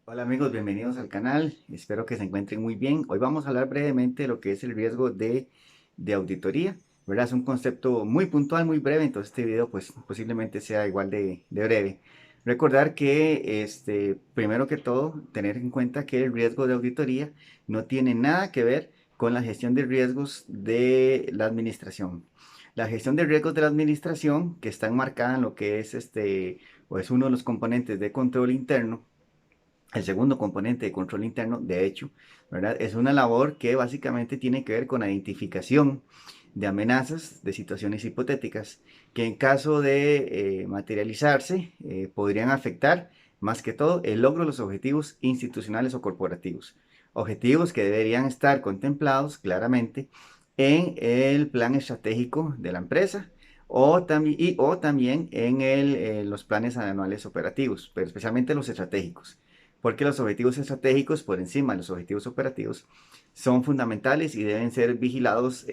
Hola amigos, bienvenidos al canal. Espero que se encuentren muy bien. Hoy vamos a hablar brevemente de lo que es el riesgo de auditoría, ¿verdad? Es un concepto muy puntual, muy breve, entonces este video pues posiblemente sea igual de breve. Recordar que, primero que todo, tener en cuenta que el riesgo de auditoría no tiene nada que ver con la gestión de riesgos de la administración. La gestión de riesgos de la administración, que está enmarcada en lo que es o es uno de los componentes de control interno. El segundo componente de control interno, de hecho, ¿verdad? Es una labor que básicamente tiene que ver con la identificación de amenazas, de situaciones hipotéticas, que en caso de materializarse podrían afectar más que todo el logro de los objetivos institucionales o corporativos. Objetivos que deberían estar contemplados claramente en el plan estratégico de la empresa o también en los planes anuales operativos, pero especialmente los estratégicos, porque los objetivos estratégicos por encima de los objetivos operativos son fundamentales y deben ser vigilados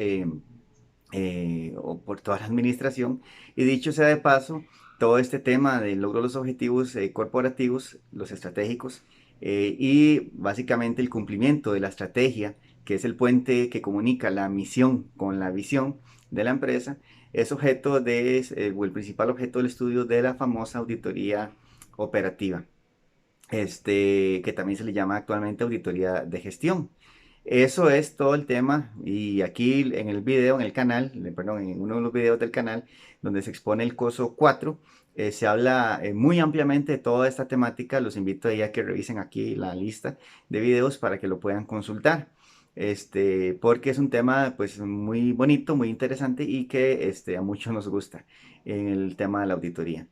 por toda la administración. Y dicho sea de paso, todo este tema del logro de los objetivos corporativos, los estratégicos, y básicamente el cumplimiento de la estrategia, que es el puente que comunica la misión con la visión de la empresa, es o el principal objeto del estudio de la famosa auditoría operativa, que también se le llama actualmente auditoría de gestión. Eso es todo el tema, y aquí en el video, en el canal, perdón, en uno de los videos del canal, donde se expone el COSO 4, se habla muy ampliamente de toda esta temática. Los invito a que revisen aquí la lista de videos para que lo puedan consultar. Porque es un tema pues muy bonito, muy interesante y que a muchos nos gusta en el tema de la auditoría.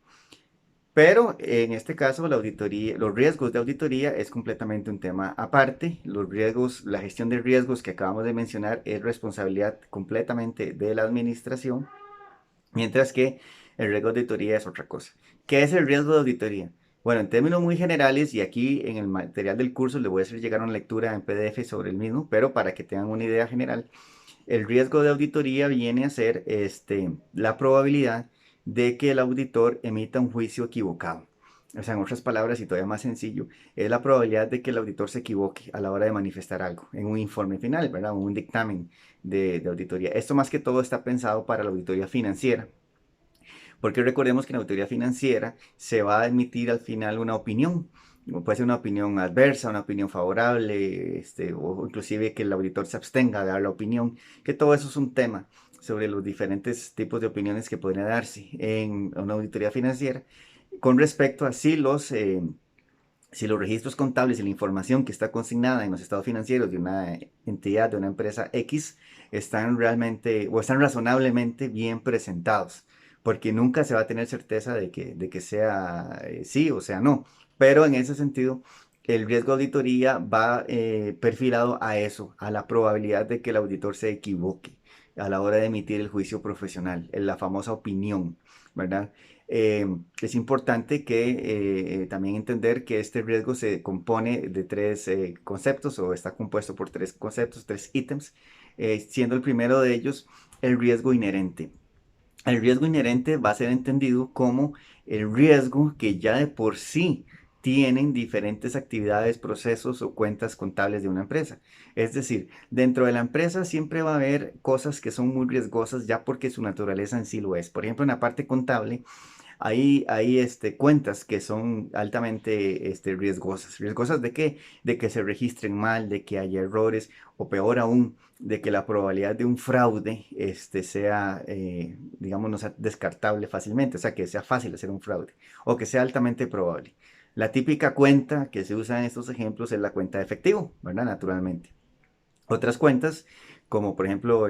Pero en este caso, la auditoría, los riesgos de auditoría es completamente un tema aparte. Los riesgos, la gestión de riesgos que acabamos de mencionar es responsabilidad completamente de la administración, mientras que el riesgo de auditoría es otra cosa. ¿Qué es el riesgo de auditoría? Bueno, en términos muy generales, y aquí en el material del curso les voy a hacer llegar una lectura en PDF sobre el mismo, pero para que tengan una idea general, el riesgo de auditoría viene a ser la probabilidad de que el auditor emita un juicio equivocado. O sea, en otras palabras, y todavía más sencillo, es la probabilidad de que el auditor se equivoque a la hora de manifestar algo en un informe final, ¿verdad? Un dictamen de auditoría. Esto más que todo está pensado para la auditoría financiera, porque recordemos que en la auditoría financiera se va a emitir al final una opinión. Puede ser una opinión adversa, una opinión favorable, o inclusive que el auditor se abstenga de dar la opinión, que todo eso es un tema sobre los diferentes tipos de opiniones que podrían darse en una auditoría financiera con respecto a si los registros contables y la información que está consignada en los estados financieros de una entidad, de una empresa X, están realmente o están razonablemente bien presentados, porque nunca se va a tener certeza de que sea sí o sea no. Pero en ese sentido, el riesgo de auditoría va perfilado a eso, a la probabilidad de que el auditor se equivoque a la hora de emitir el juicio profesional, en la famosa opinión, ¿verdad? Eh, es importante que también entender que este riesgo se compone de tres conceptos, o está compuesto por tres conceptos, tres ítems, siendo el primero de ellos el riesgo inherente. El riesgo inherente va a ser entendido como el riesgo que ya de por sí tienen diferentes actividades, procesos o cuentas contables de una empresa. Es decir, dentro de la empresa siempre va a haber cosas que son muy riesgosas ya porque su naturaleza en sí lo es. Por ejemplo, en la parte contable hay cuentas que son altamente riesgosas. ¿Riesgosas de qué? De que se registren mal, de que haya errores, o peor aún, de que la probabilidad de un fraude sea, digamos, no sea descartable fácilmente, o sea, que sea fácil hacer un fraude, o que sea altamente probable. La típica cuenta que se usa en estos ejemplos es la cuenta de efectivo, ¿verdad? Naturalmente. Otras cuentas, como por ejemplo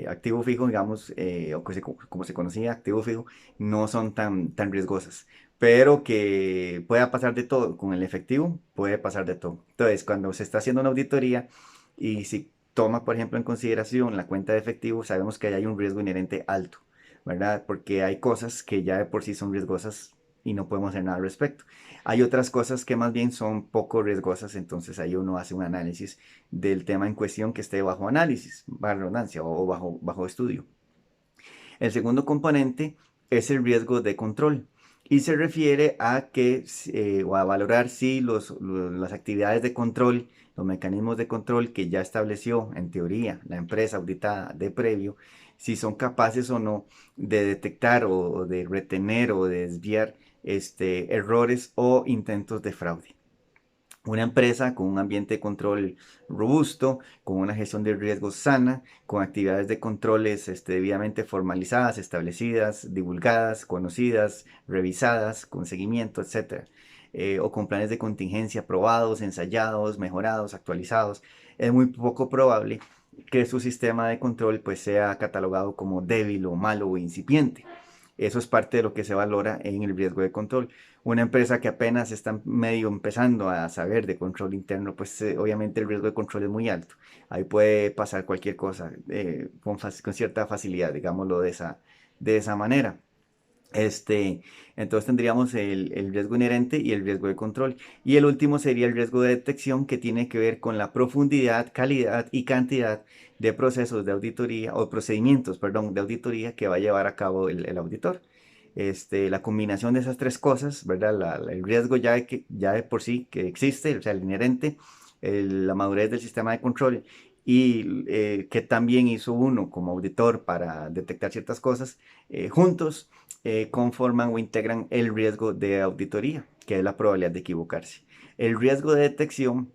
activo fijo, digamos, o como se conocía, activo fijo, no son tan riesgosas, pero que pueda pasar de todo. Con el efectivo puede pasar de todo. Entonces, cuando se está haciendo una auditoría y si toma, por ejemplo, en consideración la cuenta de efectivo, sabemos que hay un riesgo inherente alto, ¿verdad? Porque hay cosas que ya de por sí son riesgosas y no podemos hacer nada al respecto. Hay otras cosas que más bien son poco riesgosas, entonces ahí uno hace un análisis del tema en cuestión que esté bajo análisis, bajo redundancia o bajo estudio. El segundo componente es el riesgo de control. y se refiere a que o a valorar si las actividades de control, los mecanismos de control que ya estableció en teoría la empresa auditada de previo, si son capaces o no de detectar o de retener o de desviar errores o intentos de fraude. Una empresa con un ambiente de control robusto, con una gestión de riesgos sana, con actividades de controles debidamente formalizadas, establecidas, divulgadas, conocidas, revisadas, con seguimiento, etc. O con planes de contingencia probados, ensayados, mejorados, actualizados. Es muy poco probable que su sistema de control pues, sea catalogado como débil o malo o incipiente. Eso es parte de lo que se valora en el riesgo de control. Una empresa que apenas está medio empezando a saber de control interno, pues obviamente el riesgo de control es muy alto. Ahí puede pasar cualquier cosa con cierta facilidad, digámoslo de esa manera. Este, entonces tendríamos el riesgo inherente y el riesgo de control. Y el último sería el riesgo de detección, que tiene que ver con la profundidad, calidad y cantidad de procesos de auditoría o procedimientos, perdón, de auditoría que va a llevar a cabo el auditor. La combinación de esas tres cosas, ¿verdad? El riesgo ya de por sí que existe, o sea, el inherente, la madurez del sistema de control y que también hizo uno como auditor para detectar ciertas cosas, juntos conforman o integran el riesgo de auditoría, que es la probabilidad de equivocarse. El riesgo de detección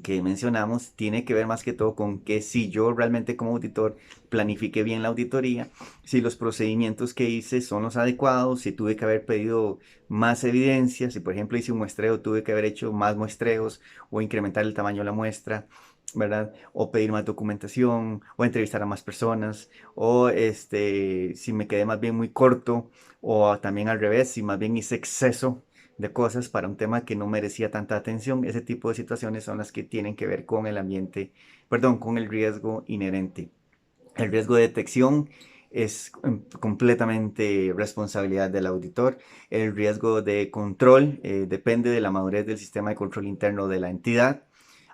que mencionamos tiene que ver más que todo con que si yo realmente como auditor planifique bien la auditoría, si los procedimientos que hice son los adecuados, si tuve que haber pedido más evidencia, si por ejemplo hice un muestreo, tuve que haber hecho más muestreos o incrementar el tamaño de la muestra, ¿verdad? O pedir más documentación, o entrevistar a más personas, o si me quedé más bien muy corto, o también al revés, si más bien hice exceso de cosas para un tema que no merecía tanta atención. Ese tipo de situaciones son las que tienen que ver con el ambiente, perdón, con el riesgo inherente. El riesgo de detección es completamente responsabilidad del auditor. El riesgo de control depende de la madurez del sistema de control interno de la entidad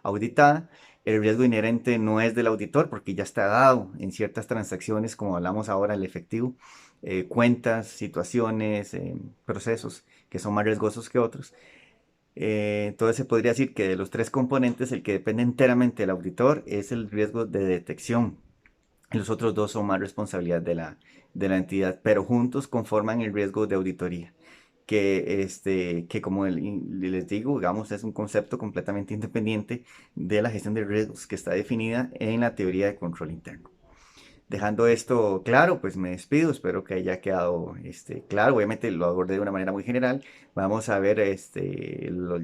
auditada. El riesgo inherente no es del auditor porque ya está dado en ciertas transacciones, como hablamos ahora, el efectivo, cuentas, situaciones, procesos que son más riesgosos que otros. Entonces se podría decir que de los tres componentes, el que depende enteramente del auditor es el riesgo de detección. Los otros dos son más responsabilidad de la entidad, pero juntos conforman el riesgo de auditoría, que como les digo, digamos, es un concepto completamente independiente de la gestión de riesgos que está definida en la teoría de control interno. Dejando esto claro, pues me despido, espero que haya quedado claro, obviamente lo abordé de una manera muy general. Vamos a ver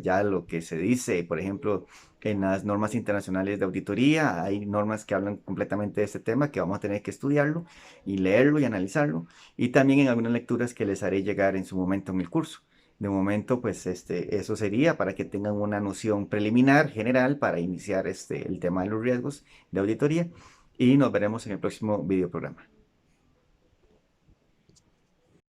ya lo que se dice, por ejemplo, en las normas internacionales de auditoría, hay normas que hablan completamente de este tema, que vamos a tener que estudiarlo y leerlo y analizarlo, y también en algunas lecturas que les haré llegar en su momento en el curso. De momento, pues eso sería para que tengan una noción preliminar, general, para iniciar el tema de los riesgos de auditoría y nos veremos en el próximo video programa.